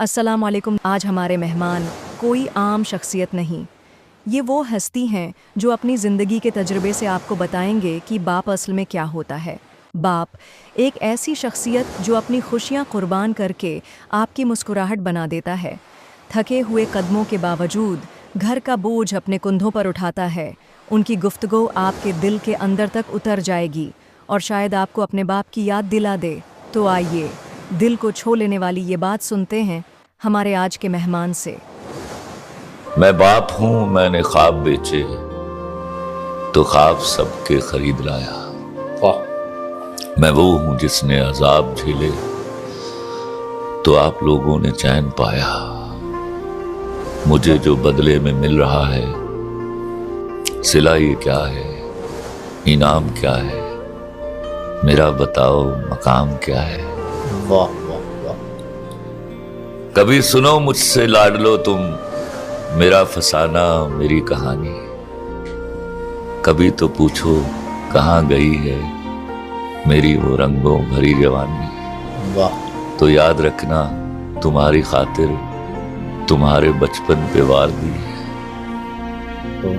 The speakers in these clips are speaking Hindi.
अस्सलाम वालेकुम। आज हमारे मेहमान कोई आम शख्सियत नहीं, ये वो हस्ती हैं जो अपनी ज़िंदगी के तजुर्बे से आपको बताएंगे कि बाप असल में क्या होता है। बाप एक ऐसी शख्सियत जो अपनी खुशियाँ कुर्बान करके आपकी मुस्कुराहट बना देता है। थके हुए कदमों के बावजूद घर का बोझ अपने कंधों पर उठाता है। उनकी गुफ्तगू आपके दिल के अंदर तक उतर जाएगी और शायद आपको अपने बाप की याद दिला दे। तो आइए दिल को छू लेने वाली ये बात सुनते हैं हमारे आज के मेहमान से। मैं बाप हूं, मैंने ख्वाब बेचे तो ख्वाब सबके खरीद लाया। मैं वो हूं जिसने अजाब झेले तो आप लोगों ने चैन पाया। मुझे जो बदले में मिल रहा है, सिला ये क्या है, इनाम क्या है, मेरा बताओ मकाम क्या है। वाह वाह वाह। कभी सुनो मुझसे लाडलो तुम मेरा फसाना मेरी कहानी। कभी तो पूछो कहाँ गई है मेरी वो रंगों भरी जवानी। वाह तो याद रखना तुम्हारी खातिर तुम्हारे बचपन पे वार दी है।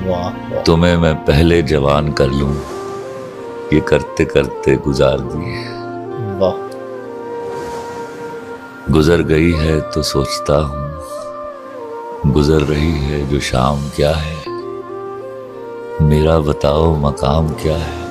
वाह वाह। तुम्हें मैं पहले जवान कर लूं ये करते करते गुजार दी है। वाह। गुजर गई है तो सोचता हूं गुजर रही है जो शाम क्या है, मेरा बताओ मकाम क्या है।